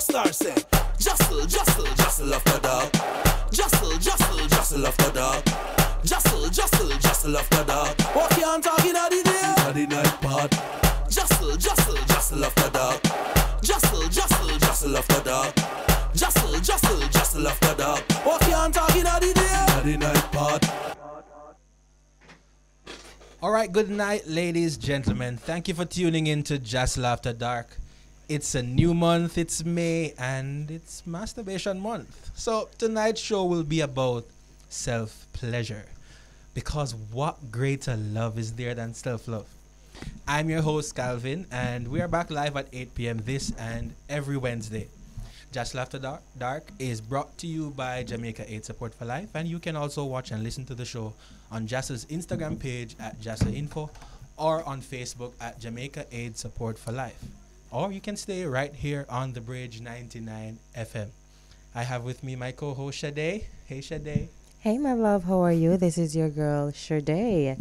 star say, JASL, JASL, JASL off the dog. JASL, JASL, JASL off the dog. JASL, JASL, JASL off the dog. What you on talking at the day? At the night part. JASL, JASL, JASL off the dog. JASL, JASL, JASL off the dog. JASL, JASL, JASL off the dog. What you on talking at the day? At the night part. All right, good night, ladies, gentlemen. Thank you for tuning in to JASL After Dark. It's a new month, it's May, and it's Masturbation Month. So tonight's show will be about self-pleasure. Because what greater love is there than self-love? I'm your host, Calvin, and we are back live at 8 p.m. this and every Wednesday. JASL After Dark is brought to you by Jamaica AIDS Support for Life, and you can also watch and listen to the show on JASL's Instagram page at JASL Info or on Facebook at Jamaica AIDS Support for Life. Or you can stay right here on the Bridge 99 FM. I have with me my co-host Sade. Hey Sade. Hey my love, how are you? This is your girl Sade.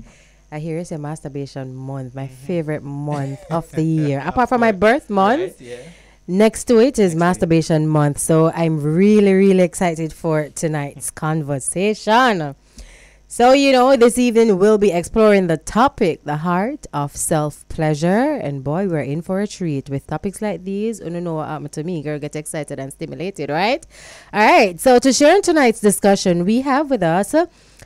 I hear it's a masturbation month, my favorite month of the year. Apart from my birth month. Right, yeah. Next to it is masturbation month. So I'm really, really excited for tonight's conversation. So, this evening we'll be exploring the topic, the heart of self-pleasure. And boy, we're in for a treat with topics like these. You know what happened to me. Girl, get excited and stimulated, right? All right. So to share in tonight's discussion, we have with us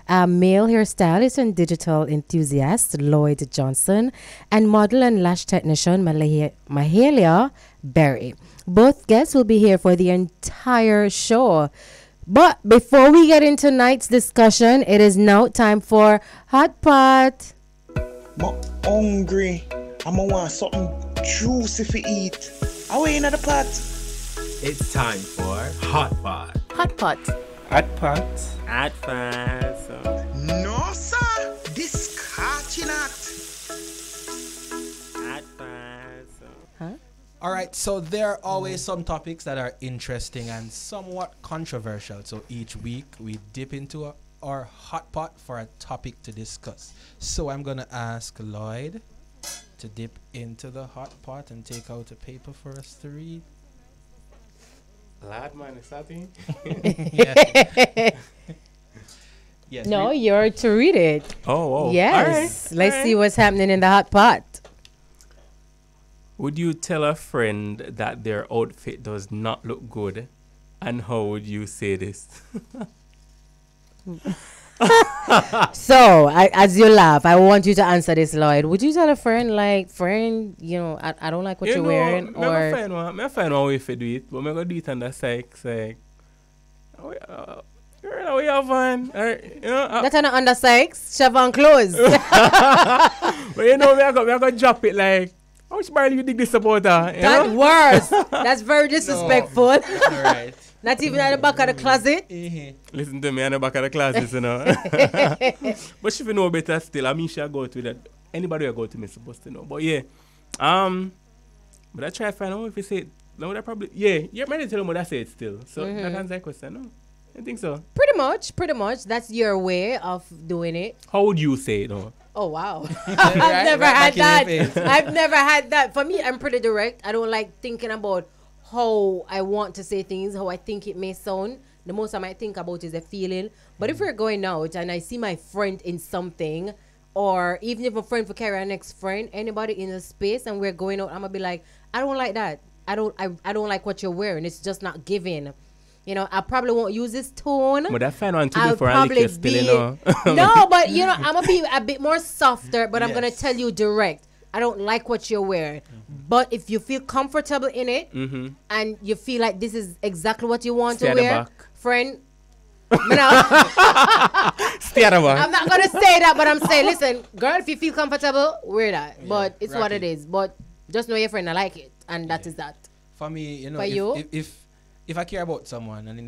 a male hairstylist and digital enthusiast, Lloyd Johnson, and model and lash technician, Mahalia Berry. Both guests will be here for the entire show. But before we get into tonight's discussion, it is now time for Hot Pot. I'm hungry. I'm gonna want something juicy to eat. Are we in the pot? It's time for Hot Pot. Hot Pot. Hot Pot. Hot Pot. No, sir. This catching at. Hot Pot. Huh? All right, so there are always some topics that are interesting and somewhat controversial. So each week we dip into our hot pot for a topic to discuss. So I'm going to ask Lloyd to dip into the hot pot and take out a paper for us to read. Lad, man, is that thing? Yes, No, you're to read it. Oh. Yes. All right. Let's see what's happening in the hot pot. Would you tell a friend that their outfit does not look good? And how would you say this? So, as you laugh, I want you to answer this, Lloyd. Would you tell a friend, I don't like what you're wearing? Or I find one way to do it, but I'm going to do it on the side. We have fun. That's not under sex. Shove on clothes. But we're going to drop it like, how much barrel you dig this about her? That's worse. That's very disrespectful. No, that's all right. Not even at the back of the closet. Listen to me at the back of the classes, But she know better still. I mean, she'll go to that. Anybody will go to me supposed to know. But yeah. But I try to find out if you say it. No, that probably, you're ready to tell them what I say it still. So that answers that question, no? I think so. Pretty much. That's your way of doing it. How would you say it, though? Oh, wow. I've never had that. I've never had that. For me, I'm pretty direct. I don't like thinking about how I want to say things, how I think it may sound. The most I might think about is the feeling. But if we're going out and I see my friend in something, or even if a friend for carry our next friend, anybody in a space and we're going out, I'm going to be like, I don't like that. I don't like what you're wearing. It's just not giving. I probably won't use this tone. But that fine one to be for a lick still, No, but I'm gonna be a bit more softer, but I'm gonna tell you direct. I don't like what you're wearing. But if you feel comfortable in it and you feel like this is exactly what you want to wear, friend, stay at the back. I'm not gonna say that, but I'm saying, listen, girl, if you feel comfortable, wear that. Yeah, but it's what it is. But just know your friend, I like it, and that is that. For me, if I care about someone, and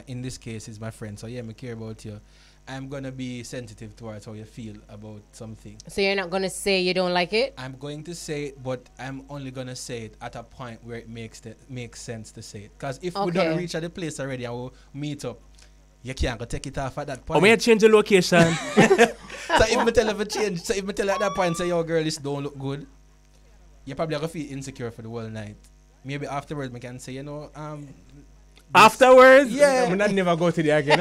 in this case, it's my friend, so I care about you, I'm gonna be sensitive towards how you feel about something. So you're not gonna say you don't like it? I'm going to say it, but I'm only gonna say it at a point where it makes sense to say it. Because if we don't reach at the place already and we'll meet up, you can't go take it off at that point. Or may I change the location? So if I tell you at that point, say, yo girl, this don't look good, you probably gonna feel insecure for the whole night. maybe afterwards, I can say, you know, Afterwards, Yeah. I'm not never go to the again.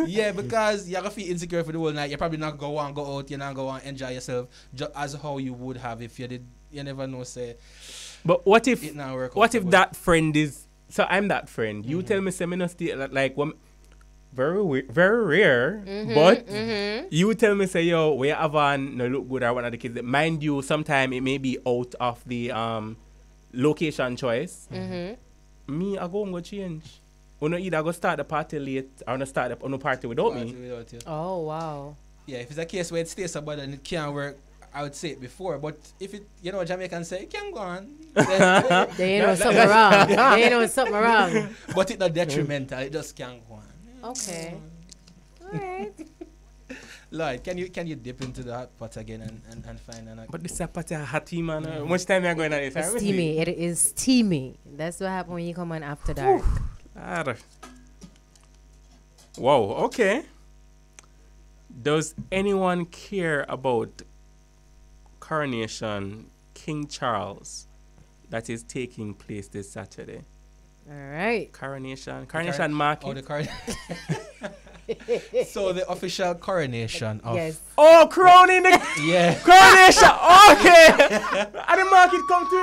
yeah, because you're gonna feel insecure for the whole night. You're probably not go on, go out, you're not go on, enjoy yourself as how you would have if you did. You never know, say. But what if It not work what out if for that friend is? So I'm that friend. You tell me, say me no stay like when, very rare. But you tell me, say yo, we have on no look good or one of the kids. Mind you, sometime it may be out of the location choice. Me, I go and go change. Uno either go start the party late or no start the party without me. without you. Oh, wow. Yeah, if it's a case where it stays somebody and it can't work, I would say it before. But if it, you know, Jamaican say, it can go on. Then- They ain't know something wrong. They ain't know something wrong. but it's not detrimental. It just can't go on. Okay. All right. Lloyd, can you dip into the hot pot again and find an But this is a party hot tea, man. How much time you going on this? It's steamy. It is steamy. That's what happens when you come on after dark. Wow, okay. Does anyone care about coronation King Charles that is taking place this Saturday? All right. Coronation Oh, market. the So the official coronation of Yes. Oh, crowning the yeah. coronation. Okay. And the market come to me.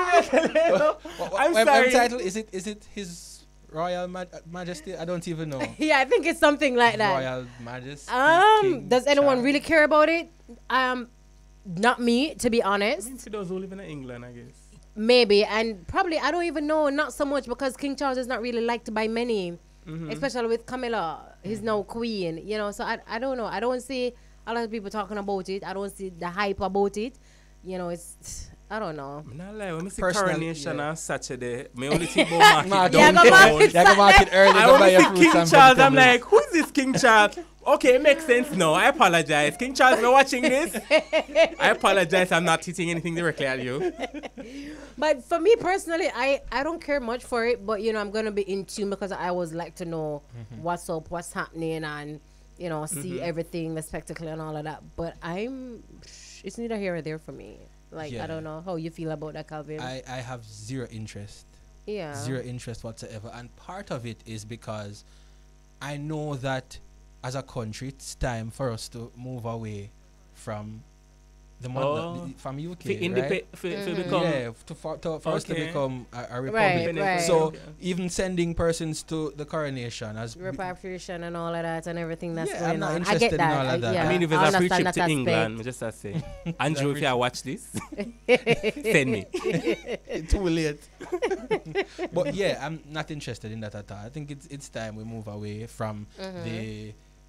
I'm sorry. Title is it His Royal Majesty? I don't even know. Yeah, I think it's something like that. Royal Majesty. King Does anyone Charles. really care about it? Not me, to be honest. For those who live in England, I guess. Maybe, and probably I don't even know. Not so much because King Charles is not really liked by many, especially with Camilla. He's now queen, you know. So I don't know. I don't see a lot of people talking about it. I don't see the hype about it. You know, I don't know. I'm not lying. When I see Personally, coronation yeah. on Saturday, I only think about market Yeah, go downtown. market. You can market early. I go buy only your see fruits King and Charles. I'm vegetables. like, who is this King Charles? Okay, it makes sense now. I apologize. King Charles, if you're watching this, I apologize. I'm not teaching anything directly at you. But for me personally, I don't care much for it. But you know, I'm gonna be in tune because I always like to know what's up, what's happening, and you know, see everything, the spectacle, and all of that. But it's neither here or there for me. Like Yeah. I don't know how you feel about that, Calvin. I have zero interest. Yeah. Zero interest whatsoever. And part of it is because I know that as a country, it's time for us to move away from from UK, right? For become Yeah, for us to Okay. become a republic. Right, right. So even sending persons to the coronation as Repatriation and all of that and everything that's Yeah, going I'm not on. I interested get in that. all of that. Yeah, I mean, if I it's a free understand trip to that England, just to say, Andrew, if you watch this, send me. too late. But yeah, I'm not interested in that at all. I think it's time we move away from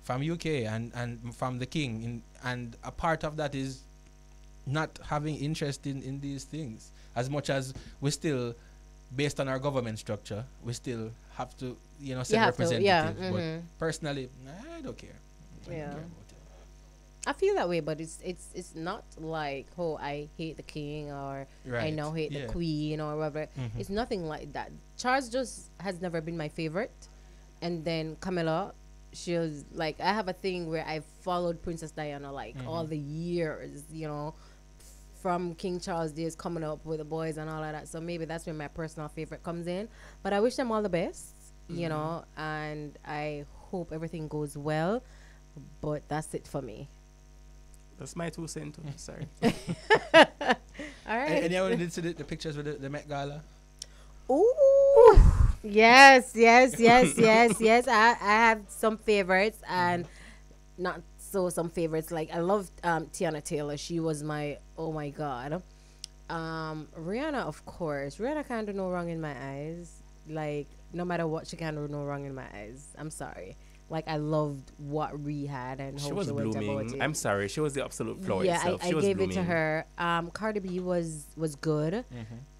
from UK and from the king. And a part of that is not having interest in these things. As much as we still, based on our government structure, we still have to, you know, send have to, representatives. yeah, But personally, I don't care. I don't Yeah. care about it. I feel that way, but it's not like, oh, I hate the king or I Right, now hate yeah. the queen or whatever. It's nothing like that. Charles just has never been my favorite. And then Camilla, she was like, I have a thing where I've followed Princess Diana like all the years, you know, from King Charles days coming up with the boys and all of that. So maybe that's where my personal favorite comes in. But I wish them all the best, you know, and I hope everything goes well. But that's it for me. That's my 2 cents. Sorry. All right. And you did see the pictures with the Met Gala? Ooh. Yes. I have some favorites and not some favorites. Like I loved Tiana Taylor. She was my, oh my God. Rihanna, of course. Rihanna can't do no wrong in my eyes. Like no matter what, she can't do no wrong in my eyes. I'm sorry. Like I loved what Ree had and how She was went about blooming. it. I'm sorry. She was the absolute flower Yeah, itself. I She was gave blooming. it to her. Cardi B was good.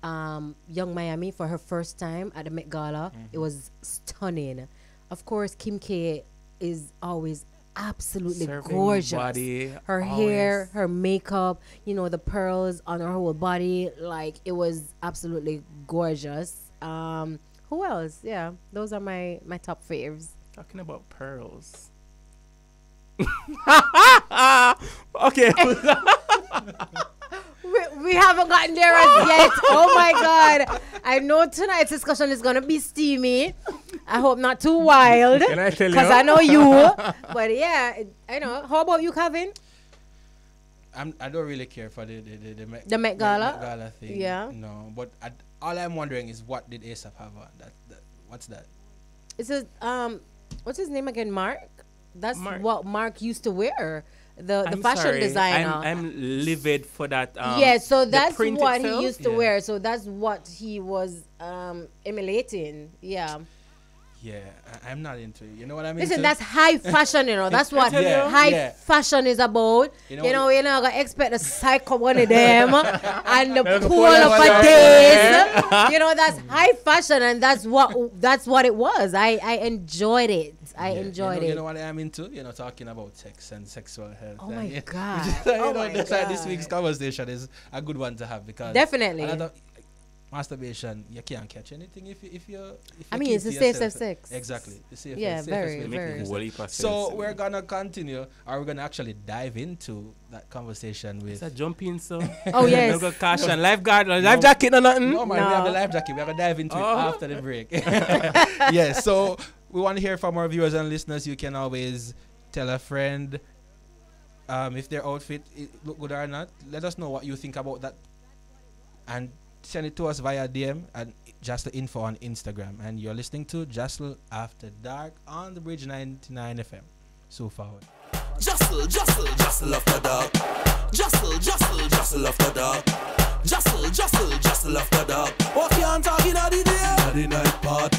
Young Miami for her first time at the Met Gala. It was stunning. Of course, Kim K is always absolutely Serving gorgeous. body, Her hair, her makeup, you know, the pearls on her whole body. Like it was absolutely gorgeous. Who else? Yeah, those are my top faves. Talking about pearls. Okay. We haven't gotten there as yet. Oh my God. God. I know tonight's discussion is going to be steamy. I hope not too wild. Can I tell you? Because I know you. But yeah, I know. How about you, Calvin? I don't really care for the Met Gala? Met Gala thing. Yeah. No, but all I'm wondering is what did ASAP have on? What's that? It says, what's his name again? Mark? That's Mark. what Mark used to wear. The I'm fashion sorry, designer. I'm livid for that. Yeah, so the that's print what itself. he used to Yeah. wear. So that's what he was emulating. Yeah. Yeah, I'm not into it. You know what I mean? Listen, that's high fashion, you know. That's what Yeah, high yeah. fashion is about. You You know- know, you're not gonna expect a psycho one of them and the Like a pull pull up up a a days. You know, that's high fashion, and that's what it was. I enjoyed it. I enjoyed you it. know what I'm into? You know, talking about sex and sexual health. Oh and my yeah, God. which is, you Oh know, my that's why this God. week's conversation is a good one to have because Definitely. a lot of masturbation, you can't catch anything if you. I mean, keep it's to a safe yourself. sex. Exactly, the safe, Yeah, safest very, way to very. keep yourself. Whole heap of So sense. we're gonna continue, or we're gonna actually dive into that conversation It's with. a jump in, so. Oh, yes. No go caution. Lifeguard, life jacket, or nothing. No man, we have the No. life jacket. We're gonna dive into it Oh. after the break. Yeah, so we want to hear from our viewers and listeners. You can always tell a friend if their outfit look good or not. Let us know what you think about that, and send it to us via DM and just the info on Instagram. And you're listening to JASL After Dark on the Bridge 99 FM. So forward. JASL, JASL, JASL after dark. JASL, JASL, JASL after dark. JASL, JASL, JASL after dark. What can't talk in the day? The night part.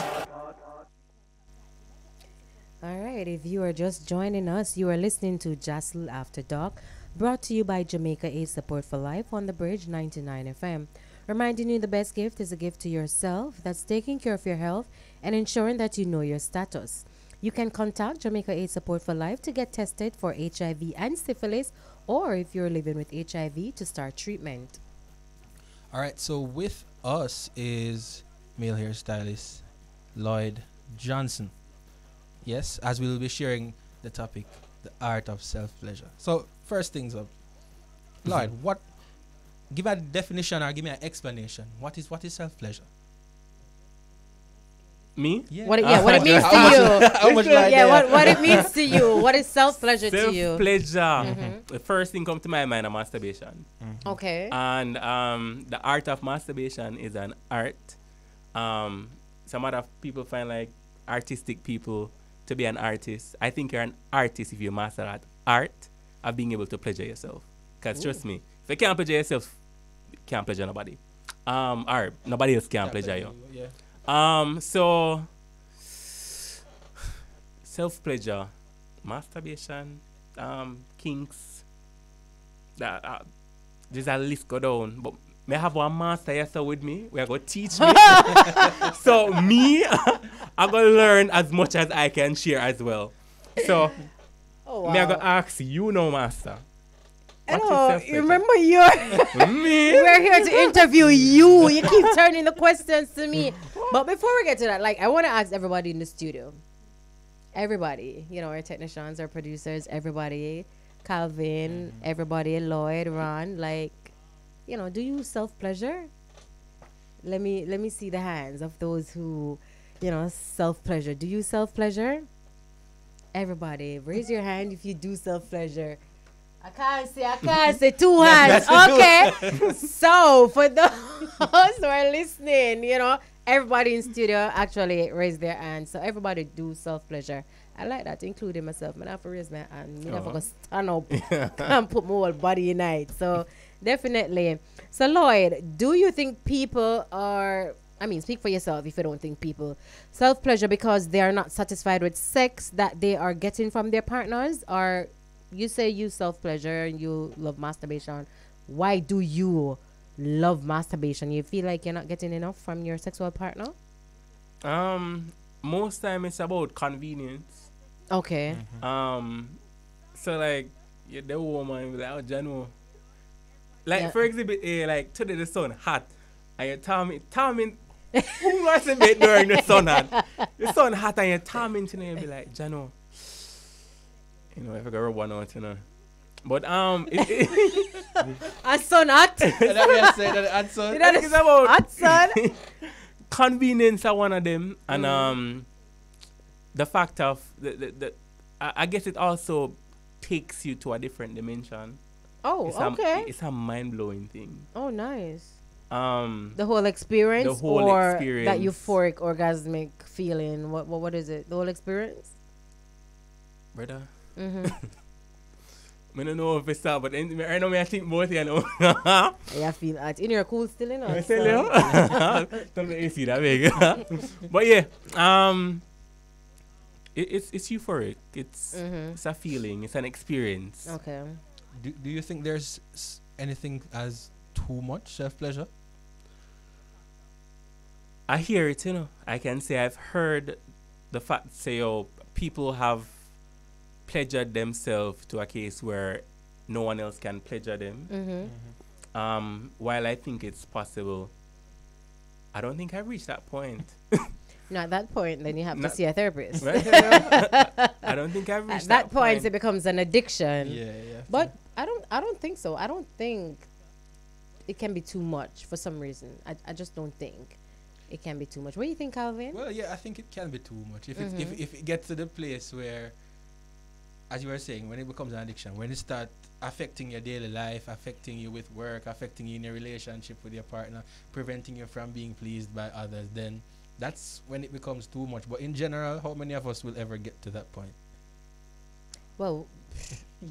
All right, if you are just joining us, you are listening to JASL After Dark, brought to you by Jamaica Aid Support for Life on the Bridge 99 FM. Reminding you the best gift is a gift to yourself that's taking care of your health and ensuring that you know your status. You can contact Jamaica Aid Support for Life to get tested for HIV and syphilis, or if you're living with HIV, to start treatment. All right, so with us is male hairstylist Lloyd Johnson. Yes, as we will be sharing the topic, the art of self-pleasure. So first things up, Lloyd, give a definition or give me an explanation. What is self-pleasure? Me? Yeah. What it means to you. How much light Yeah, there? what it means to you. What is self-pleasure to you? Self-pleasure. The first thing come to my mind is masturbation. Okay. And the art of masturbation is an art. Some other people find like artistic people to be an artist. I think you're an artist if you master that art of being able to pleasure yourself. Because trust me, if you can't pleasure yourself, you can't pleasure nobody. Or nobody else can pleasure you. Yeah. So self-pleasure, masturbation, kinks. There's a list go down, but may I have one master here so with me. We are going to teach me. So me, I'm going to learn as much as I can share as well. So Oh, me I going to ask you now, master. What is Hello, self-pleasure? you remember you're... Me? We're here to interview you. You keep turning the questions to me. But before we get to that, like, I want to ask everybody in the studio. Everybody, you know, our technicians, our producers, everybody, Calvin, everybody, Lloyd, Ron, like, you know, do you self-pleasure? Let me see the hands of those who, you know, self-pleasure. Do you self-pleasure? Everybody, raise your hand if you do self-pleasure. I can't say two hands. Okay. So for those who are listening, you know, everybody in studio actually raise their hands. So everybody do self-pleasure. I like that, including myself. I have to raise my hand. I have to stand up and put my whole body in it. So definitely. So Lloyd, do you think people are, I mean, speak for yourself if you don't think people self-pleasure because they are not satisfied with sex that they are getting from their partners? Or you say you self-pleasure and you love masturbation. Why do you love masturbation? You feel like you're not getting enough from your sexual partner? Most time it's about convenience. Okay. So like the woman be like, oh Jano. Like Yeah. for exhibit A, like today the sun hot. And you Tommy who wants to bed during the sun hot? The sun hot and you Tommy to be like, Jano. You know, if I go rub one out, you know. But And son hot. And then we are saying that answer. I think it's about Hot son. convenience are one of them, and the fact of I guess it also takes you to a different dimension. Oh, okay. It's a mind-blowing thing. Oh, nice. The whole experience, The whole or experience. that euphoric orgasmic feeling. What is it? The whole experience. brother. Mm-hmm. I don't know if it's that, but right now I think both, you know. I feel it. In your cool still, you know. I tell you. Don't let me see that big. But yeah, it's euphoric. It's a feeling. It's an experience. Okay. Do you think there's anything as too much self-pleasure? I hear it, you know. I can say I've heard the fact say, oh, people have pleasured themselves to a case where no one else can pleasure them. While I think it's possible, I don't think I've reached that point. Now at that point, then you have to see a therapist. Right? I don't think I've reached At that point, it becomes an addiction. Yeah. But I don't think so. I don't think it can be too much for some reason. I just don't think it can be too much. What do you think, Calvin? Well, yeah, I think it can be too much. If it gets to the place where, as you were saying, when it becomes an addiction, when it starts affecting your daily life, affecting you with work, affecting you in your relationship with your partner, preventing you from being pleased by others, then that's when it becomes too much. But in general, how many of us will ever get to that point? Well,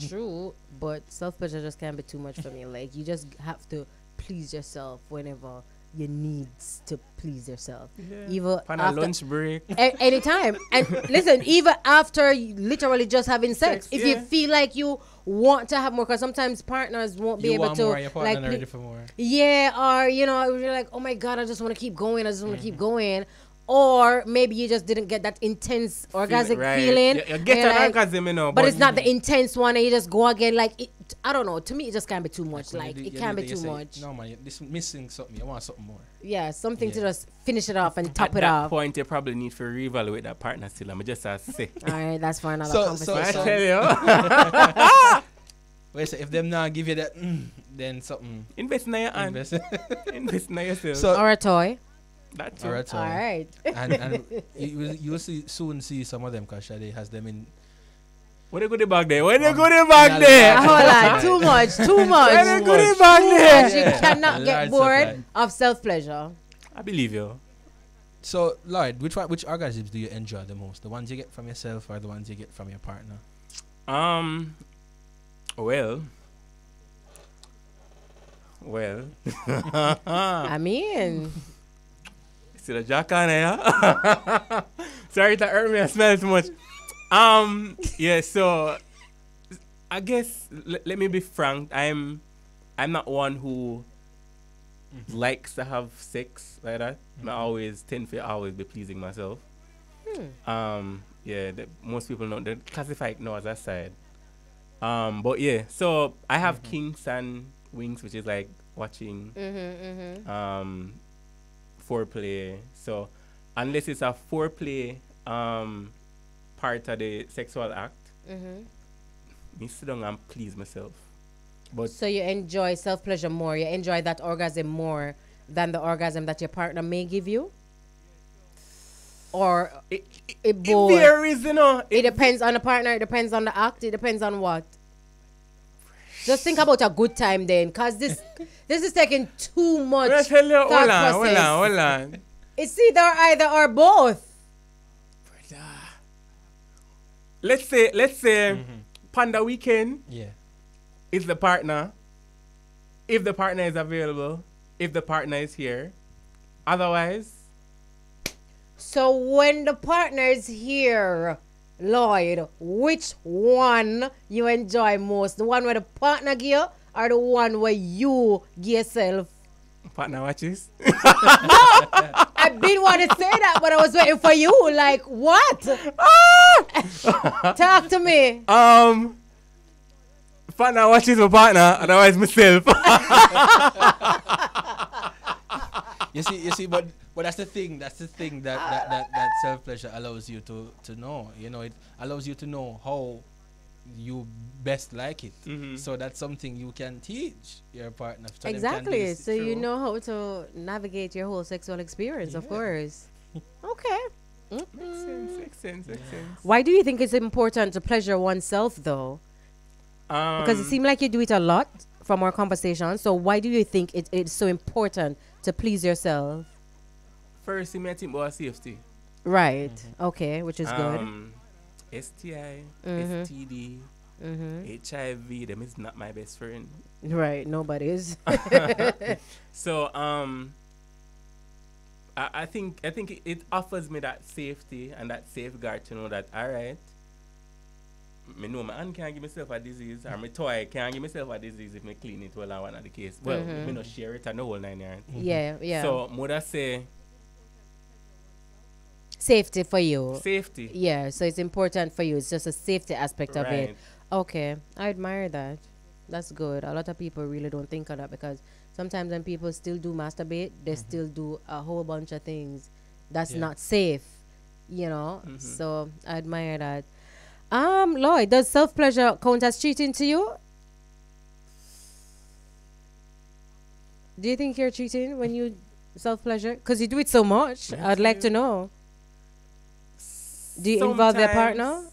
true, but self-pleasure just can't be too much for me. Like, you just have to please yourself whenever you need to please yourself. Even on a lunch break. Anytime. And listen, even after literally just having sex, if you feel like you want to have more, because sometimes partners won't be able to more, your partner like ready for more. or you're like, oh my god, I just want to keep going, keep going. Or maybe you just didn't get that intense orgasmic feeling. You get an orgasm, you know. But it's not the intense one, and you just go again. Like, I don't know. To me, it just can't be too much. Like, it can't be too much. No, man, this missing something. You want something more. Yeah, something to just finish it off and top At it that off. point, you probably need to reevaluate that partner still. I'm just say. All right, that's for another conversation. I tell you. Wait, so if them not give you that, then something. Invest in your hand. Invest in yourself. So, or a toy. That's all All right. And you will soon see some of them, because Shade has them in. What a goodie bag there? What a goodie bag there? Hold on, too much. What a goodie bag there? You cannot get bored of self-pleasure. I believe you. So, Lloyd, which orgasms do you enjoy the most? The ones you get from yourself or the ones you get from your partner? Well. I mean, see the jack on there. Sorry to hurt me. I smell too much. Yeah. So, I guess let me be frank. I'm not one who likes to have sex like that. I always tend to always be pleasing myself. Yeah. Most people know they classify it now as a side. But yeah. So I have kinks and wings, which is like watching. Foreplay. So unless it's a foreplay part of the sexual act, me sit down and please myself. But so you enjoy self-pleasure more, you enjoy that orgasm more than the orgasm that your partner may give you? Or it varies, you know. It depends on the partner, it depends on the act, it depends on what? Just think about a good time then, because this is taking too much thought process. Hold on. It's either or both. Let's say Panda Weekend is the partner. If the partner is available, if the partner is here. Otherwise. So when the partner is here, Lloyd, which one you enjoy most? The one where the partner give you, or the one where you give yourself? Partner watches. I didn't want to say that, but I was waiting for you. Like, what? Talk to me. Partner watches my partner, otherwise myself. You see, but that's the thing. That's the thing that self-pleasure allows you to know. You know, it allows you to know how you best like it. Mhm. So that's something you can teach your partner. So them can Exactly. do this So you through. know how to navigate your whole sexual experience, of Yeah. course. Okay. Makes sense. Makes sense. Makes sense. Why do you think it's important to pleasure oneself, though? Because it seems like you do it a lot from our conversation. So why do you think it's so important to please yourself? First, I think about safety. Right. Okay. Which is good. STI, Mhm. STD, Mm-hmm. HIV. Them is not my best friend. Right. Nobody's. So I think it offers me that safety and that safeguard to know that alright, me know my hand can't give myself a disease or my toy can't give myself a disease if me clean it well and one of the case. Well, me not share it and the whole 9 yards. Yeah. Yeah. So mother say Safety for you. safety. Yeah. So it's important for you. It's just a safety aspect of it. Right. Okay, I admire that. That's good. A lot of people really don't think of that because sometimes when people still do masturbate, they still do a whole bunch of things that's Yeah. not safe, you know. So I admire that. Lloyd, does self pleasure count as cheating to you? Do you think you're cheating when you self pleasure? Because you do it so much. I'd like to know. Do you involve your partner? Sometimes-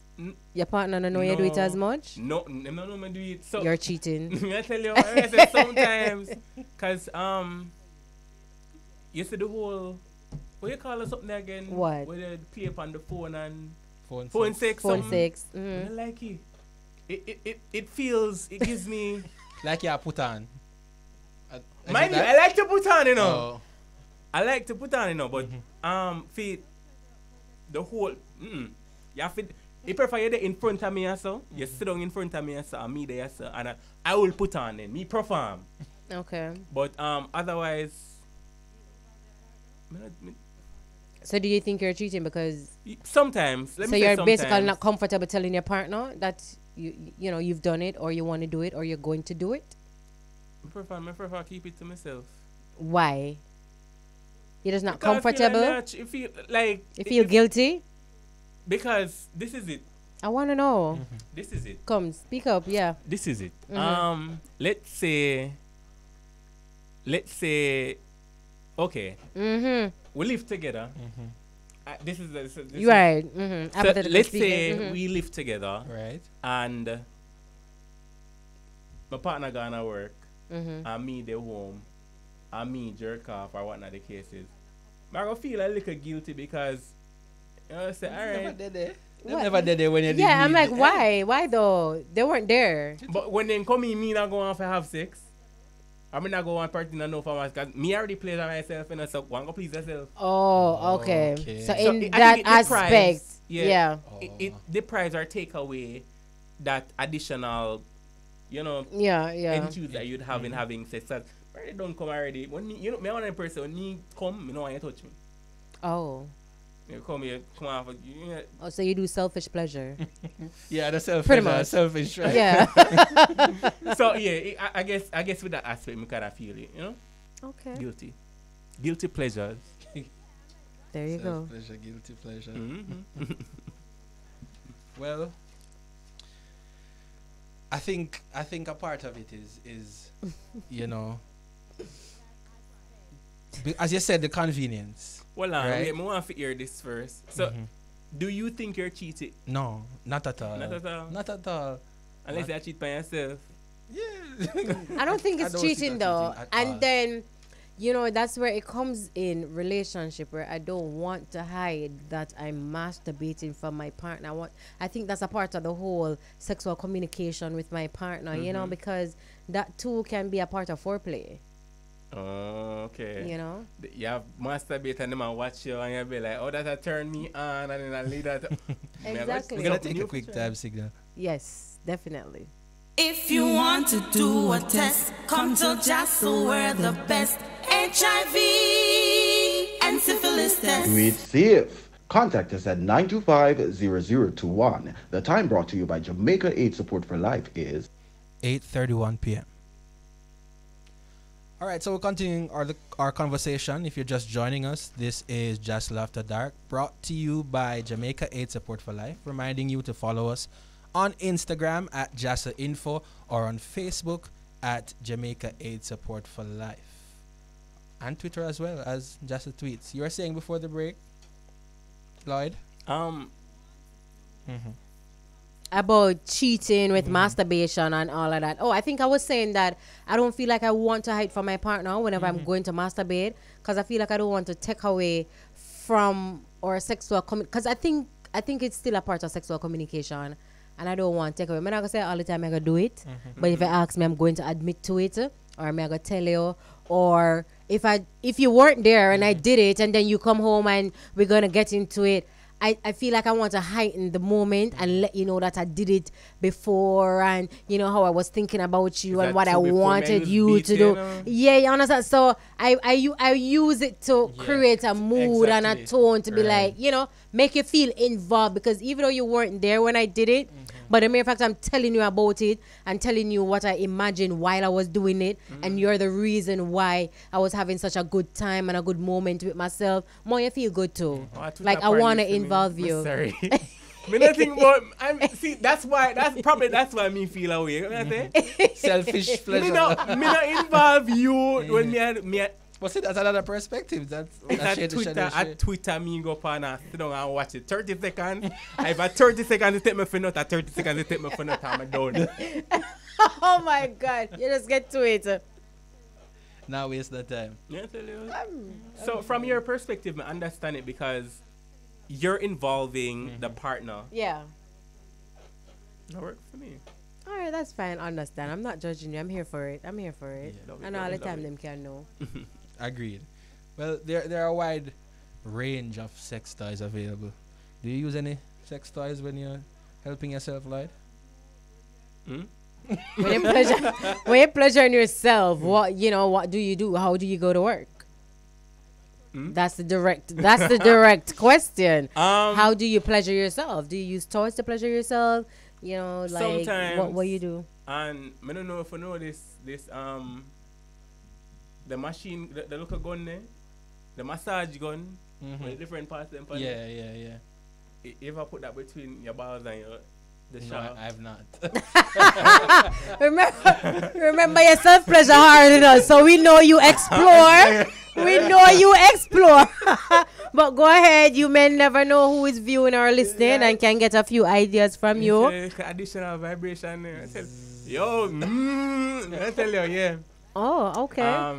Your partner don't know you do it as No. much? No, no, me do it. So You're cheating. I tell you, I say sometimes, cause you see the whole, what you call it something again? What? Where they play up on the phone and Phone phone sex. sex. Phone something. 6. I like it. It feels, it gives me. Like you put on. Mind you, I like to put on, you know. Oh. I like to put on, you know, but for the whole, you have to. If prefer you there in front of me or so, you sit down in front of me or so, and me there so, and I will put on then, me perform. Okay. But otherwise, So do you think you're cheating because sometimes. Let so me say you're basically sometimes. not comfortable telling your partner that you know you've done it or you want to do it or you're going to do it? I prefer keep it to myself. Why? You're just not Because I feel comfortable? you feel like You feel guilty? because this is it. I want to know. This is it. Come, speak up. Yeah. This is it. Let's say, okay, Mm-hmm. we live together. This is You're right. Mm-hmm. So let's say we live together Right. and my partner gonna work Mm-hmm. and me they home and me jerk off or whatnot the case is. I gonna feel a little guilty because you know say Never alright. did it. What? Never did it when you did Yeah, I'm need like, it. why? Why though? They weren't there. But when they come in, me not go on for have sex. I mean not go on party no for us because me already pleasure myself and so one go please yourself. Oh, okay. Okay. So So in I that think it deprives- aspect, yeah. yeah. It deprives or take away that additional, you know, Yeah. attitude that you'd have in having sex. That already don't come already. When me, you know, me one of the person when me come, me know why you touch me. Oh. You come here, come off. You know, Oh, so you do selfish pleasure. Yeah, the selfish. Pretty much. Selfish, right? Yeah. so yeah, I guess with that aspect, me kind of feel it. You know, Okay. guilty pleasures. There you go. Pleasure, guilty pleasure. Mm-hmm. Well, I think a part of it is you know, as you said, the convenience. Well, Right. wait, me want to hear this first. So, do you think you're cheating? No, not at all. Not at all. Not at all. Unless you cheat by yourself. Yeah. I don't think I it's don't see cheating that though. cheating at And all. then, you know, that's where it comes in relationship where I don't want to hide that I'm masturbating for my partner. I think that's a part of the whole sexual communication with my partner, you know, because that too can be a part of foreplay, Oh, okay. you know. You have masturbate and them and watch you and you be like, oh, that'll turn me on and then I leave that. Exactly. We're gonna take a quick time signal. Yes, definitely. If you want to do a test, come to JASL, we're the best HIV and syphilis test. Do it safe. Contact us at 925-0021. The time brought to you by Jamaica AIDS Support for Life is 8:31 p.m. All right, so we're continuing our conversation. If you're just joining us, this is JASL After Dark, brought to you by Jamaica AIDS Support for Life, reminding you to follow us on Instagram at JASL Info or on Facebook at Jamaica AIDS Support for Life. And Twitter as well as JASL Tweets. You were saying before the break, Lloyd? About cheating with masturbation and all of that. Oh, I think I was saying that I don't feel like I want to hide from my partner whenever I'm going to masturbate, because I feel like I don't want to take away from our sexual because I think it's still a part of sexual communication, and I don't want to take away. I'm not gonna say all the time I'm gonna do it, but if you ask me, I'm going to admit to it, or I'm gonna tell you, or if you weren't there and I did it, and then you come home and we're gonna get into it, I feel like I want to heighten the moment and let you know that I did it before, and you know how I was thinking about you and what I wanted you to do. Yeah, you understand? So I use it to create a mood and a tone to be like, you know, make you feel involved, because even though you weren't there when I did it, but the mere fact I'm telling you about it and telling you what I imagined while I was doing it, and you're the reason why I was having such a good time and a good moment with myself, more you feel good too. Like I want to involve you. Sorry. Me nothing about see that's why me feel away. Selfish pleasure. Me not involve you when me but see, that's another perspective. That's at Twitter me go up and sit down and watch it 30 seconds. If at 30 seconds it take me for note, at 30 seconds it take me for note, I'm done. Oh my God, you just get to it. Now waste the time. Yeah, tell you. So from your perspective, I understand it because you're involving the partner. Yeah. That works for me. All right, that's fine. I understand. I'm not judging you. I'm here for it. Yeah, I know all the time them can know. Agreed. Well, there are a wide range of sex toys available. Do you use any sex toys when you're helping yourself, Lloyd? When you're pleasuring yourself, what do you do? How do you go to work? That's the direct question. How do you pleasure yourself? Do you use toys to pleasure yourself? You know, like sometimes, what you do? And I don't know if you know this the machine, the little gun there, the massage gun with different parts of them. Yeah. You ever put that between your balls and the shaft? No, I have not. remember your self pleasure hard enough, so we know you explore. But go ahead, you may never know who is viewing or listening and can get a few ideas from you. Additional vibration there. I tell you, yeah. Oh, okay.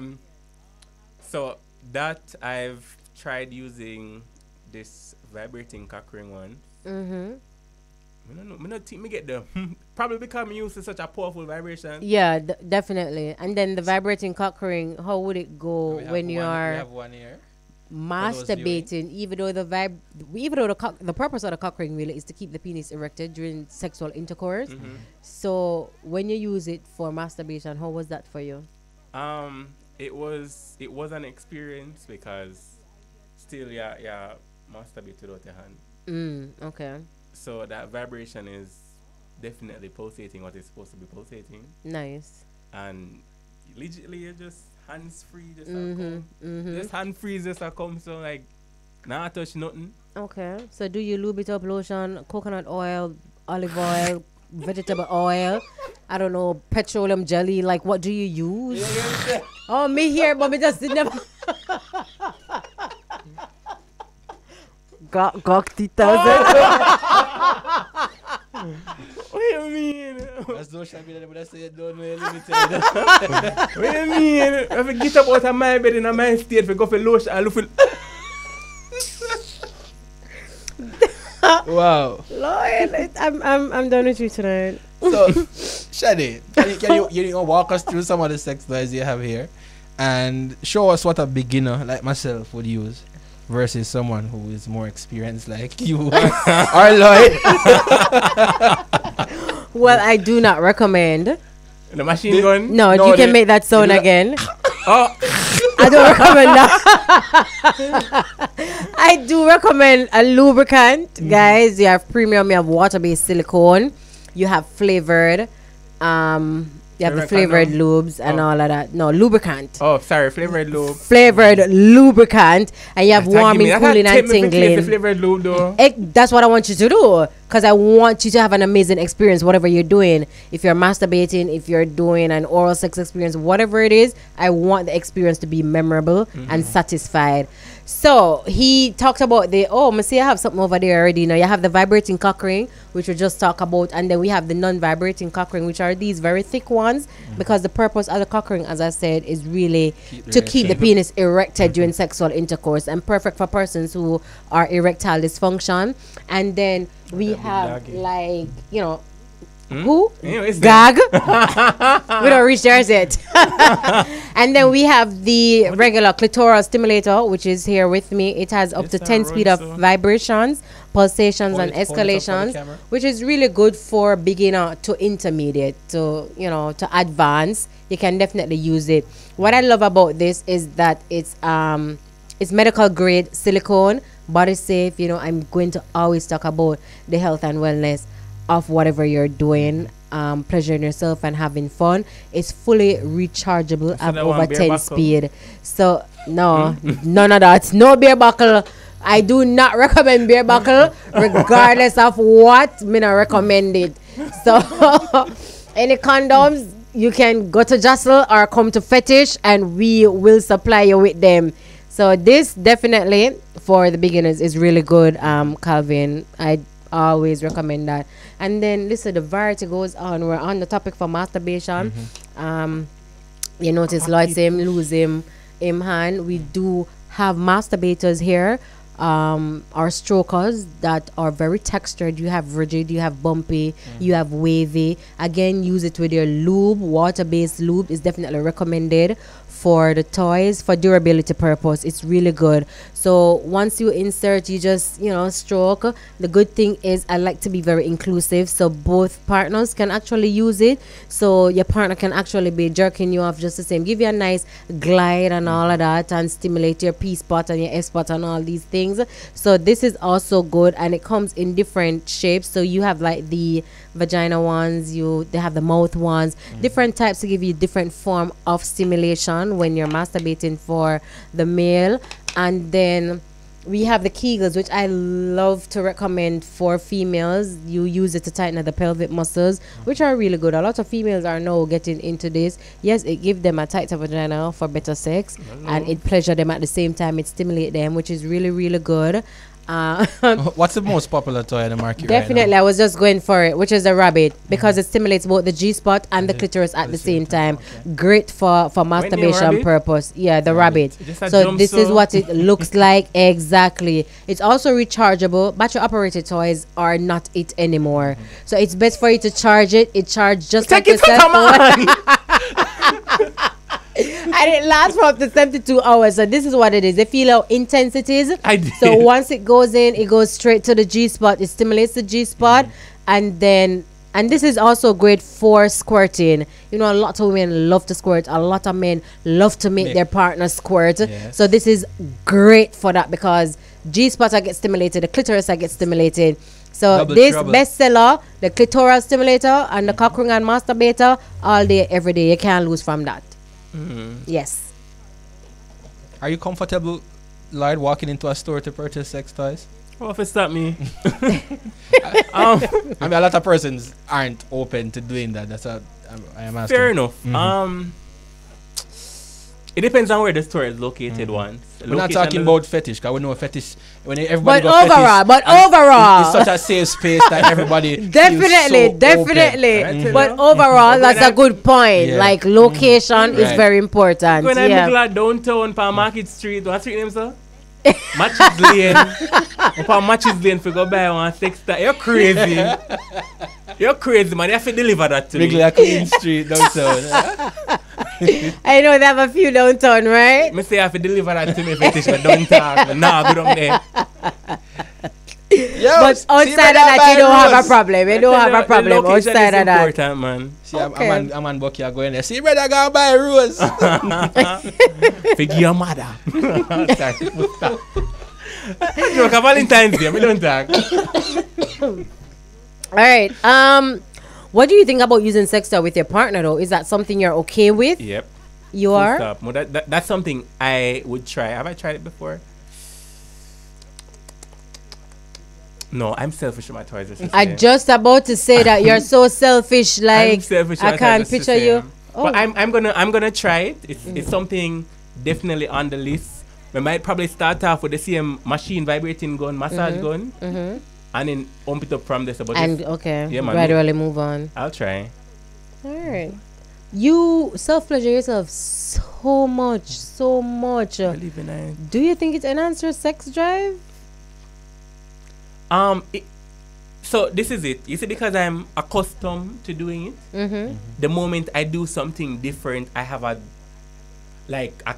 So that I've tried using this vibrating cock ring one. I don't think me get the probably because I'm used to such a powerful vibration. Yeah, definitely. And then the vibrating cock ring, how would it go when you are? We have one here. Masturbating, even though the purpose of the cock ring really is to keep the penis erected during sexual intercourse. So when you use it for masturbation, how was that for you? It was an experience because still masturbate without your hand. Okay. So that vibration is definitely pulsating what is supposed to be pulsating. Nice. And legitimately you're just hands free, just hand free, just a come, so like not touch nothing. Okay. So do you lube it up, lotion, coconut oil, olive oil, vegetable oil, I don't know, petroleum jelly, like what do you use? Oh, me here, but me just never got the What do you mean? That's no shabby that I say don't know limited. What do you mean? If I get up out of my bed in my state, if I go for lotion, I look for. Wow. Lloyd, I'm done with you tonight. So, Shadi, can you walk us through some of the sex toys you have here and show us what a beginner like myself would use versus someone who is more experienced like you or Lloyd? Well, I do not recommend. The machine gun? No, you can make that sound again. Oh. I don't recommend that. I do recommend a lubricant, guys. You have premium, you have water-based silicone, you have flavored. You have the Flavored flavored lubes and all of that. No, lubricant. Oh, sorry, flavored lube. Flavored lubricant, and you have warming, cooling, and The tingling. flavored lube though. That's what I want you to do, because I want you to have an amazing experience, whatever you're doing. If you're masturbating, if you're doing an oral sex experience, whatever it is, I want the experience to be memorable and satisfied. So he talked about I have something over there already. Now you have the vibrating cock ring, which we just talked about, and then we have the non-vibrating cock ring, which are these very thick ones, because the purpose of the cock ring, as I said, is really to keep the penis erected during sexual intercourse, and perfect for persons who are erectile dysfunction. And then we have who? Gag. We don't reach there yet. And then we have the regular clitoral stimulator, which is here with me. It has up to 10 speed of vibrations, pulsations, and escalations, which is really good for beginner to intermediate, to advance. You can definitely use it. What I love about this is that it's medical grade silicone, body safe. I'm going to always talk about the health and wellness of whatever you're doing, pleasuring yourself and having fun. It's fully rechargeable at over 10 speed. So no, none of that. No beer buckle. I do not recommend beer buckle, regardless of what. Me not recommend it. So any condoms, you can go to JASL or come to Fetish, and we will supply you with them. So this definitely for the beginners is really good, Calvin. I always recommend that. And then listen, the variety goes on. We're on the topic for masturbation. You notice Lloyd say him lose him hand. We do have masturbators here, or strokers that are very textured. You have rigid, you have bumpy, you have wavy. Again, use it with your lube. Water-based lube is definitely recommended for the toys. For durability purpose, it's really good. So once you insert, you just stroke. The good thing is I like to be very inclusive, so both partners can actually use it. So your partner can actually be jerking you off just the same, give you a nice glide and all of that, and stimulate your P spot and your S spot and all these things. So this is also good, and it comes in different shapes. So you have like the vagina ones, they have the mouth ones, different types to give you different form of stimulation when you're masturbating for the male. And then we have the Kegels, which I love to recommend for females. You use it to tighten the pelvic muscles, which are really good. A lot of females are now getting into this. Yes, it gives them a tighter vagina for better sex, and it pleasure them at the same time. It stimulates them, which is really, really good. What's the most popular toy in the market? Definitely, right now? I was just going for it, which is the rabbit, because it stimulates both the G spot and the clitoris at the same time. Okay. Great for masturbation purpose. Yeah, the rabbit. So this is what it looks like exactly. It's also rechargeable. Battery operated toys are not it anymore. So it's best for you to charge it. It charges just like your cell phone. And it lasts for up to 72 hours. So this is what it is. They feel how intense it is. So once it goes in, it goes straight to the G spot. It stimulates the G spot, and this is also great for squirting. A lot of women love to squirt. A lot of men love to make their partner squirt. Yes. So this is great for that, because G spot I get stimulated, the clitoris I get stimulated. So this bestseller, the clitoral stimulator and the cock ring and masturbator, all day, every day. You can't lose from that. Yes. Are you comfortable, Lloyd, walking into a store to purchase sex toys? Well, if it's not me. I mean, a lot of persons aren't open to doing that. That's what I am asking. Fair enough. It depends on where the store is located. We're not talking about fetish, because we know fetish. When everybody overall, it's such a safe space that everybody definitely. Right? But overall, that's a good point. Yeah. Like location is very important. When I go downtown, pa Market Street, what's your name, sir? Matches Lane. Upon Matches Lane, for go buy one sex toy. You're crazy. You're crazy, man. You have to deliver that to me. Like Queen Street downtown. I know they have a few downtown, right? Me say you have to deliver that to me if it is downtown. Nah, go down there. Yo, but outside of that, you don't have a problem. You don't have a problem outside of that. Important, man. See, okay. I'm on Bucky going there. See, brother, go buy rose. Figure your mother. Joke, Valentine's Day. We don't talk. All right. What do you think about using sex toy with your partner though? Is that something you're okay with? Yep. You Full are? stop. Well, that's something I would try. Have I tried it before? No, I'm selfish with my toys. I just about to say that you're so selfish. Like I'm selfish. I can't picture you. But I'm gonna try it. It's something definitely on the list. We might probably start off with the same machine vibrating gun, massage gun, and then ump it up from there. But And yeah, man, gradually move on. I'll try. All right. You self-pleasure yourself so much. Believe in it. Do you think it enhances your sex drive? So this is it. You see, because I'm accustomed to doing it, the moment I do something different, I have a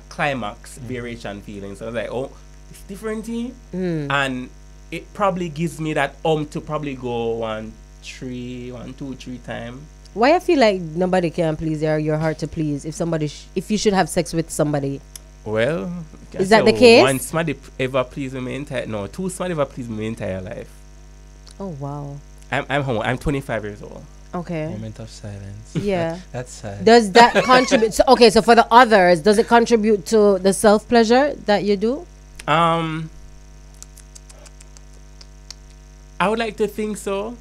climax variation feeling. So I was like, oh, it's different here. And it probably gives me that to probably go 1, 2, 3 times. Why I feel like nobody can please your heart to please if you should have sex with somebody? Well, is that the case? One somebody ever pleased me two somebody ever pleased me my entire life. Oh wow. I'm 25 years old. Okay. Moment of silence. Yeah. That's sad. Does that contribute? So for the others, does it contribute to the self pleasure that you do? I would like to think so.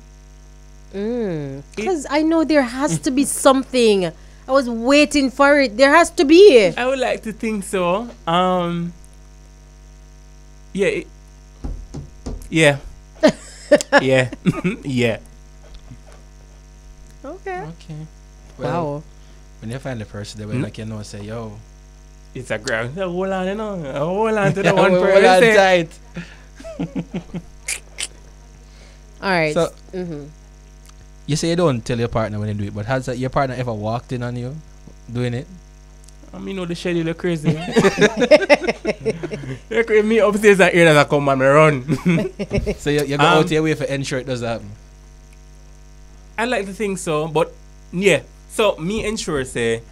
Because I know there has to be something. I was waiting for it. There has to be. I would like to think so. Yeah. Yeah. Yeah. Yeah. Okay. Well, Wow. when you find the person, they will like say, yo. It's a ground. Hold on, hold on to the Yeah, one hold person. on tight. All right. So, you say you don't tell your partner when you do it, but has your partner ever walked in on you doing it? I mean, the schedule is crazy. Me upstairs and here as I come and run. So you go out your way for ensure it doesn't happen? I like to think so, but yeah. So me ensure say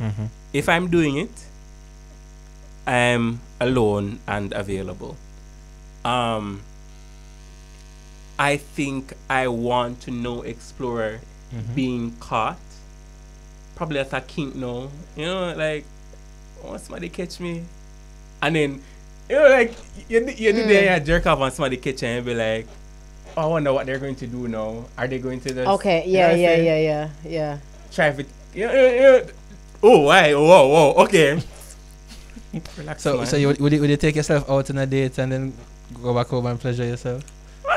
if I'm doing it, I'm alone and available. I think I want to know explorer being caught. Probably as a kink now. You know, like oh somebody catch me. And then you know like you do there you jerk off and somebody catch you and be like, oh, I wonder what they're going to do now. Are they going to just Okay, yeah. try if it oh why? Whoa, okay. Relax, So would you take yourself out on a date and then go back home and pleasure yourself?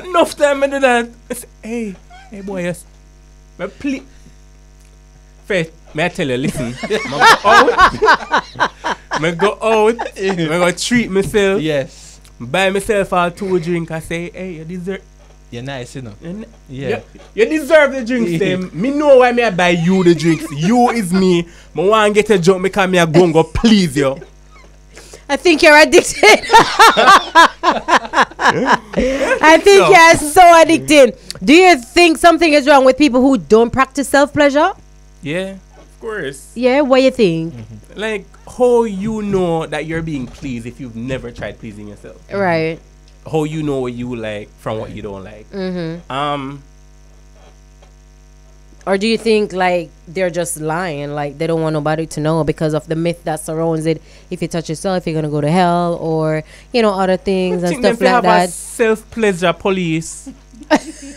Enough time I do that. I say, hey boy, yes. Please. Faith, may I tell you, listen. I go out. I go treat myself. Yes. Buy myself all 2 drinks. I say, hey, you deserve. You're nice, you know. Yeah. You deserve the drinks, them. Me know why me I buy you the drinks. You is me. I want to get a drunk because me I go please you. I think you're addicted. I think you're so addicted. Do you think something is wrong with people who don't practice self-pleasure? Yeah, of course. Yeah, what you think? Like, how you know that you're being pleased if you've never tried pleasing yourself? Right. How you know what you like from what you don't like? Or do you think like they're just lying, like they don't want nobody to know because of the myth that surrounds it? If you touch yourself, you're gonna go to hell, or other things and stuff like have that. A self-pleasure police.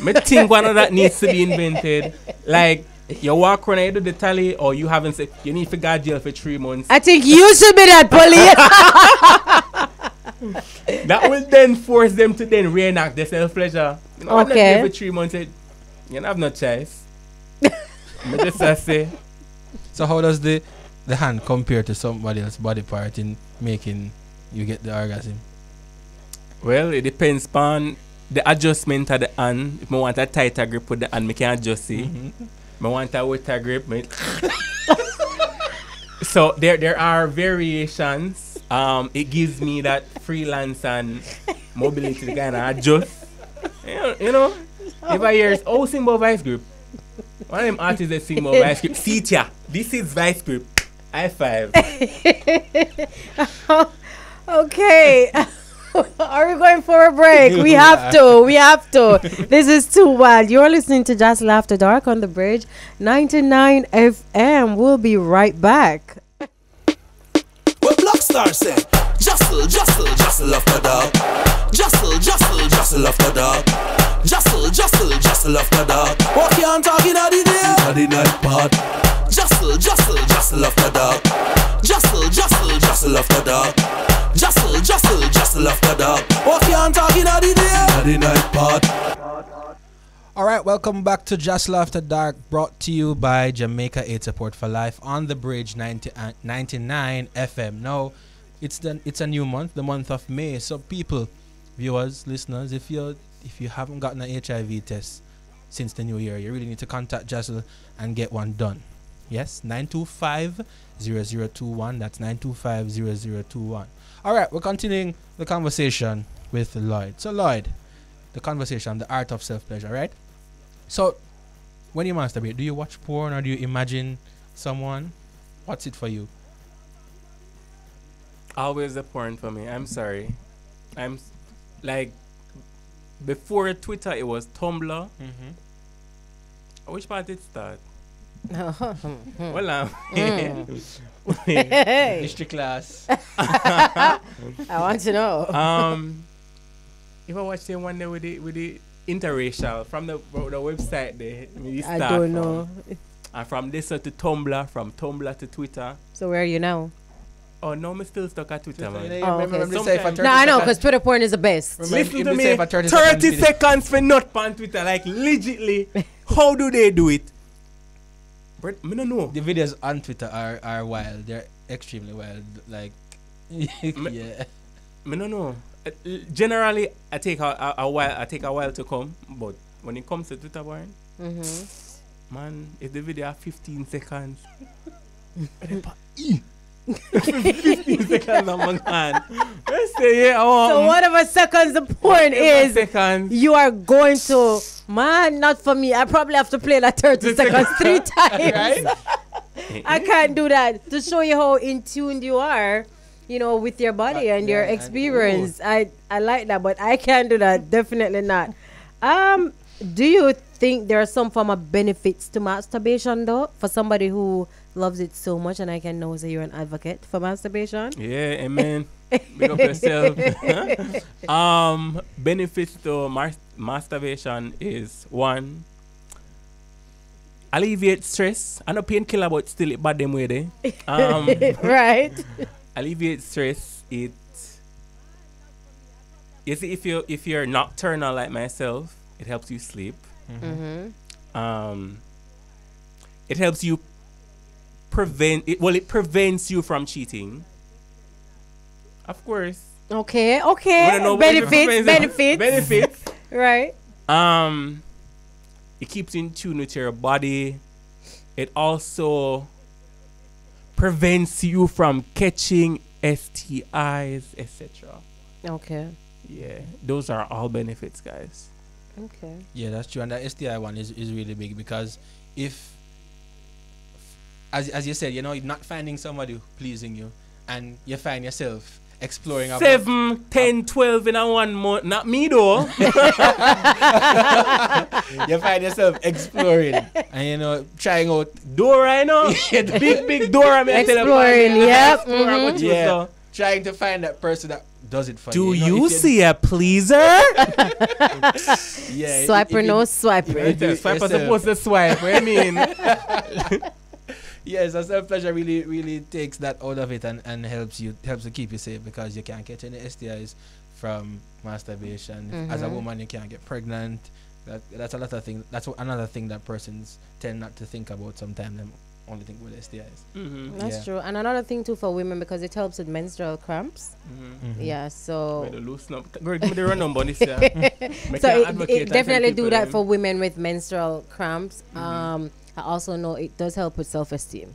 Me think one of that needs to be invented. Like you walk around, you do the tally, or you haven't said you need to go to jail for 3 months. I think you should be that police. That will then force them to then reenact their self-pleasure. You know, okay. For 3 months, you don't have no choice. Say. So how does the hand compare to somebody else's body part in making you get the orgasm? Well, it depends on the adjustment of the hand. If I want a tighter grip with the hand, I can adjust it. If I want a wetter grip, so there are variations. It gives me that freelance and mobility to kind of adjust. You know, if I hear oh symbol vice grip. One of them artists that sing more vice grip. See ya. This is vice grip. High five. Okay. Are we going for a break? We have to. We have to. This is too wild. You're listening to JASL After Dark on the Bridge 99 FM. We'll be right back. What Blackstar say? Jostle, jostle, jostle after dark. Jostle, jostle, jostle after dark. Jostle, jostle, jostle after dark. What you talking at the day? At the night part. Jostle, jostle, jostle after dark. Jostle, jostle, jostle after dark. Jostle, jostle, jostle after dark. What you talking at the day? At the night part. All right, welcome back to JASL After Dark, brought to you by Jamaica Aid Support for Life on the Bridge 99 FM. Now, it's a new month, the month of May. So, people, viewers, listeners, if you haven't gotten an HIV test since the new year, you really need to contact JASL and get one done. Yes, 925-0021. That's 925-0021. All right, we're continuing the conversation with Lloyd. So, Lloyd, the conversation, the art of self-pleasure, right? So, when you masturbate, do you watch porn or do you imagine someone? What's it for you? Always the porn for me. I'm sorry. I'm like, before Twitter, it was Tumblr. Mm-hmm. Which part did it start? Well, History class. I want to know. If I watch the one there with the interracial from the website there, I don't know. And from this to Tumblr, from Tumblr to Twitter. So where are you now? Oh no, I'm still stuck at Twitter, man. Oh, okay. Sometimes- No, I know, because Twitter porn is the best. Listen to me. 30 seconds for not on Twitter, like legitly. How do they do it? But I don't know. The videos on Twitter are wild. They're extremely wild. Like, yeah. I don't know. Generally, I take a while to come, but when it comes to Twitter porn, man, if the video are 15 seconds, 15 seconds, I'm on hand. Let's say, yeah, so whatever seconds the porn is, seconds. you are going to, man, not for me. I probably have to play that 30 seconds 3 times. Right? I can't do that. To show you how in tune you are, you know, with your body and your experience. I like that, but I can't do that. Definitely not. Do you think there are some form of benefits to masturbation though, for somebody who loves it so much? And I can know that you're an advocate for masturbation. Yeah, amen. Big up yourself. Benefits to masturbation is one, alleviate stress. I know painkiller, but still it bad them way there. Right. Alleviate stress. It. You see, if you're nocturnal like myself, it helps you sleep. It helps you prevent it. Well, it prevents you from cheating. Of course. Okay. Benefits. Right. It keeps you in tune with your body. It also prevents you from catching STIs, etc. Okay. Yeah, those are all benefits, guys. Okay. Yeah, that's true. And the STI one is really big because if, as you said, you know, you're not finding somebody pleasing you and you find yourself exploring 7, 10, 12 in a 1 month. Not me though. You find yourself exploring and, you know, trying out Dora, you know? big Dora. Exploring, yep. Yeah, trying to find that person that does it for you. Do you see a pleaser? Yeah. Swiper, no swiper. Swiper supposed to swipe. What do you mean? Yes, so self-pleasure really takes that out of it and helps to keep you safe because you can't get any STIs from masturbation. As a woman, you can't get pregnant. That's a lot of things. That's another thing that persons tend not to think about sometimes. Them only think with STIs. That's true. And another thing too for women, because it helps with menstrual cramps. Yeah, so So it definitely do that for women with menstrual cramps. I also know it does help with self-esteem.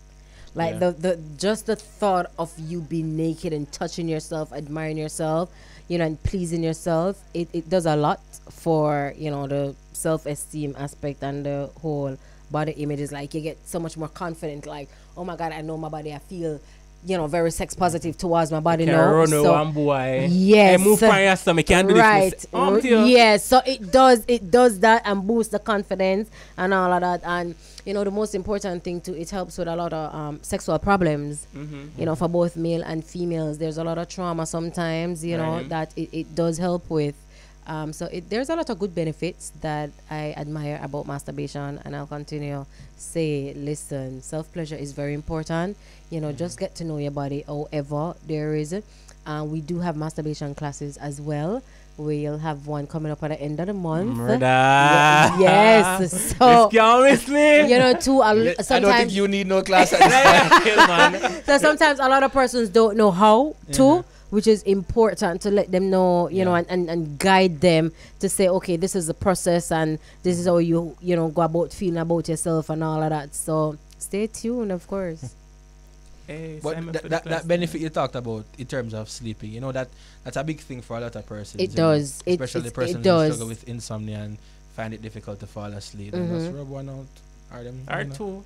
Like the just the thought of you being naked and touching yourself, admiring yourself, you know, and pleasing yourself, it does a lot for, you know, the self-esteem aspect and the whole body image. Is like you get so much more confident, like, oh my god, I know my body, I feel very sex positive towards my body Can now. run So one boy. yes, Move from your stomach. Can't do right. this. Yes, so it does that and boosts the confidence and all of that. And the most important thing too, it helps with a lot of sexual problems. For both male and females. There's a lot of trauma sometimes. That it does help with. So there's a lot of good benefits that I admire about masturbation, and I'll continue say, listen, self-pleasure is very important. Just get to know your body. However, there is, we do have masturbation classes as well. We'll have one coming up at the end of the month. Yes. So, sometimes I don't think you need no class at this point. So sometimes a lot of persons don't know how to. Which is important to let them know, and guide them to say, okay, this is the process and this is how you go about feeling about yourself and all of that. So stay tuned, of course. But that benefit you talked about in terms of sleeping, that's a big thing for a lot of persons. It does. Especially the persons who struggle with insomnia and find it difficult to fall asleep. And just rub one out. R2.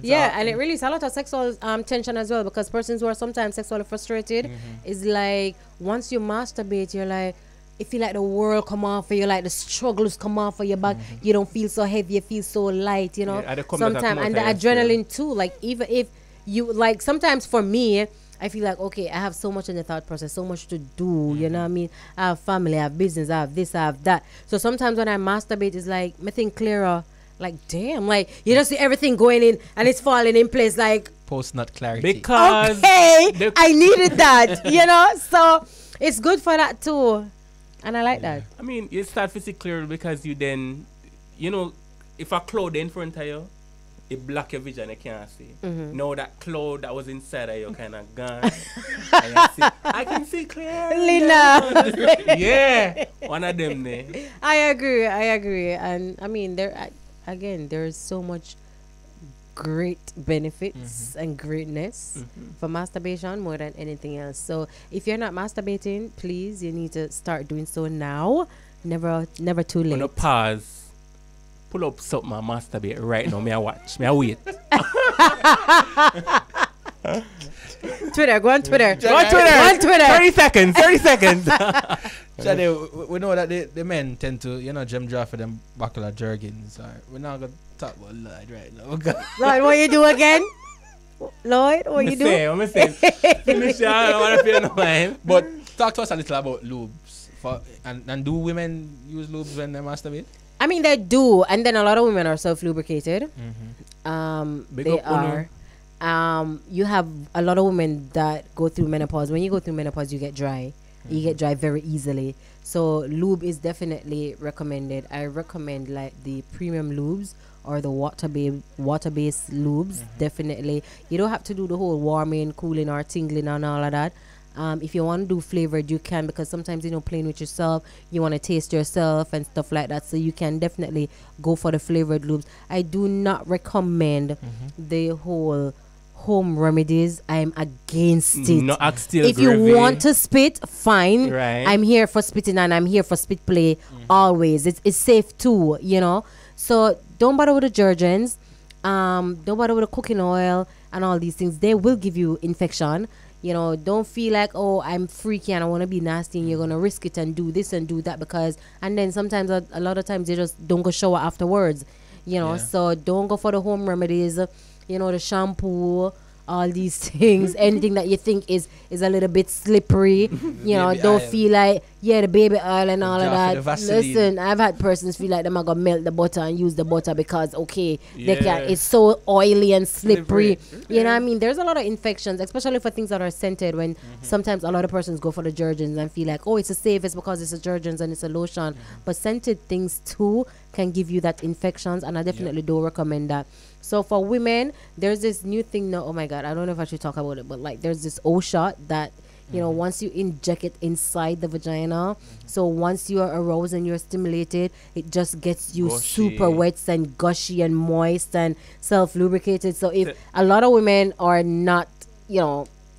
Yeah, and it releases a lot of sexual tension as well, because persons who are sometimes sexually frustrated is like, once you masturbate, you're like, it feel like the world come off of you, like the struggles come off of your back. You don't feel so heavy, you feel so light, sometimes. And the adrenaline too, like even if you, like sometimes for me, I feel like, okay, I have so much in the thought process, so much to do, you know what I mean? I have family, I have business, I have this, I have that. So sometimes when I masturbate, it's like, me think clearer, like, damn, like, you just see everything going in and it's falling in place, like. Post-nut clarity. Because. Okay, I needed that, so it's good for that too. And I like that. I mean, you start to see clearer because you then, if a cloud in front of you, it block your vision, you can't see. Now that cloud that was inside of you kind of gone. I can see clearly now. Yeah, one of them there. I agree. And I mean, there's so much great benefits and greatness for masturbation more than anything else. So if you're not masturbating, please, you need to start doing so now. Never too late. I'm gonna pause. Pull up something and masturbate right now. Me I watch. Me I wait. Twitter. Go on Twitter. Go on Twitter. 30 seconds. Johnny, we know that the men tend to, gem draft for them buckle of jerkins. We're not going to talk about Lloyd right now. Lloyd, what you do again? Lloyd, what you do? I'm saying. Finish. I don't want to feel no mind. But talk to us a little about lubes. And do women use lubes when they masturbate? I mean, they do, and then a lot of women are self-lubricated. They are. You have a lot of women that go through menopause. When you go through menopause, you get dry. You get dry very easily. So lube is definitely recommended. I recommend like the premium lubes or the water-based lubes. Definitely. You don't have to do the whole warming, cooling, or tingling and all of that. If you want to do flavored, you can, because sometimes, playing with yourself, you want to taste yourself and stuff like that. So you can definitely go for the flavored lubes. I do not recommend the whole home remedies. I'm against it. No, if you want to spit, fine. Right. I'm here for spitting and I'm here for spit play always. It's safe too, So don't bother with the detergents. Don't bother with the cooking oil and all these things. They will give you infection. Don't feel like, oh, I'm freaky and I want to be nasty and you're going to risk it and do this and do that and then sometimes, a lot of times, you just don't go shower afterwards, so don't go for the home remedies, the shampoo, all these things, anything that you think is a little bit slippery, don't feel like, the baby oil and all of that. Listen, I've had persons feel like they're going to melt the butter and use the butter because, they can't, it's so oily and slippery. You know what I mean? There's a lot of infections, especially for things that are scented, when sometimes a lot of persons go for the detergents and feel like, oh, it's a safest because it's a detergents and it's a lotion. But scented things too can give you that infections, and I definitely do recommend that. So for women, there's this new thing now. Oh my God, I don't know if I should talk about it, but like there's this O shot that, once you inject it inside the vagina, so once you are aroused and you're stimulated, it just gets you super wet and gushy and moist and self-lubricated. So if a lot of women are not,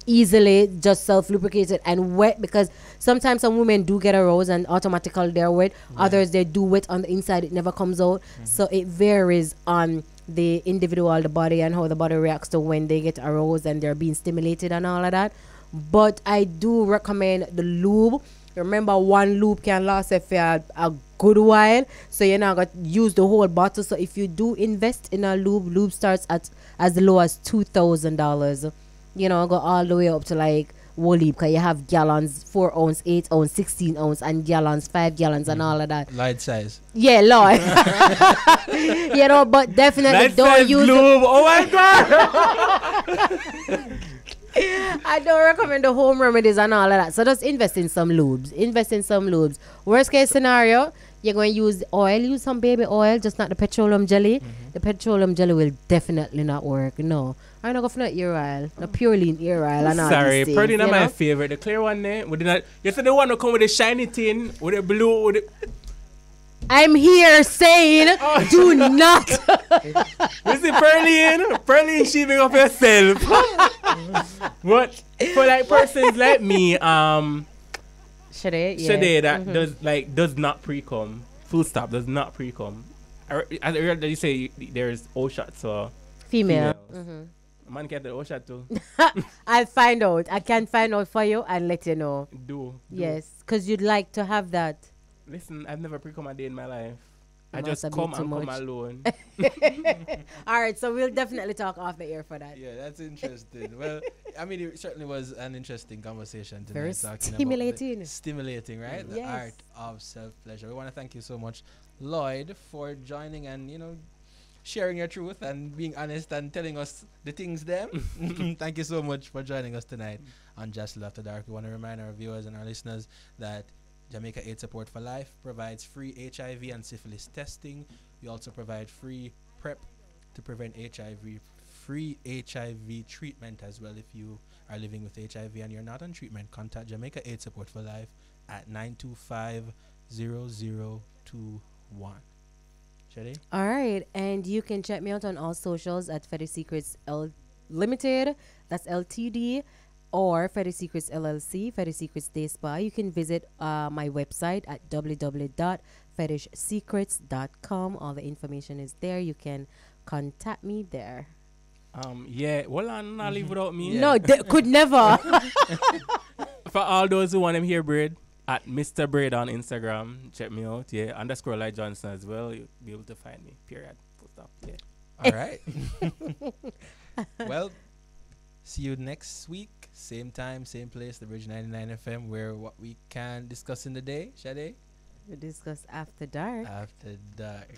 easily just self-lubricated and wet, because sometimes some women do get aroused and automatically they're wet. Others, they do wet on the inside, it never comes out. So it varies on the individual, the body, and how the body reacts to when they get aroused and they're being stimulated and all of that. But I do recommend the lube. Remember, one lube can last if a good while, so you're not gonna use the whole bottle. So if you do invest in a lube starts at as low as $2,000. Go all the way up to like Wally, because you have gallons, 4 ounce, 8 ounce, 16 ounce, and gallons, 5 gallons, and all of that. Light size. Yeah, Lord. But definitely Light don't size use lube. Oh my God. I don't recommend the home remedies and all of that. So just invest in some lubes. Worst case scenario, you're going to use oil. Use some baby oil, just not the petroleum jelly. The petroleum jelly will definitely not work. No. I'm not going for ear oil. No purely ear oil and all Sorry, these things, probably not my favorite. The clear one there. You said the one that come with the shiny tin, with the blue, with the... I'm here saying, do not. This is Pearline shaving up yourself. But for like persons like me, Shade that does not pre-cum. Full stop, does not pre-cum. As I heard that you say there's O shots or Female. A man get the O shot too. I'll find out. I can find out for you and let you know. Do. Yes, because you'd like to have that. Listen, I've never pre-cum a day in my life. I Must just have come been and too come much. alone. All right, so we'll definitely talk off the air for that. Yeah, that's interesting. Well, I mean, it certainly was an interesting conversation tonight. Very talking stimulating. About stimulating, right? The Yes. art of self-pleasure. We want to thank you so much, Lloyd, for joining and, sharing your truth and being honest and telling us the things there. Thank you so much for joining us tonight on JASL After Dark. We want to remind our viewers and our listeners that Jamaica AIDS Support for Life provides free HIV and syphilis testing. We also provide free PrEP to prevent HIV, free HIV treatment as well. If you are living with HIV and you're not on treatment, contact Jamaica AIDS Support for Life at 925-0021. Shade? All right, and you can check me out on all socials at Fetish Secrets Limited, that's LTD, or Fetish Secrets LLC, Fetish Secrets Day Spa. You can visit my website at www.fetishsecrets.com. All the information is there. You can contact me there. Yeah, well, I'm not leave without me. No, could never. For all those who want him here, Braid, at Mr. Braid on Instagram, check me out. Yeah, _ Light Johnson as well. You'll be able to find me. Period. Full stop. Yeah. All right. Well, see you next week. Same time, same place, the Bridge 99 FM, where what we can discuss in the day, Shade? We discuss after dark. After dark.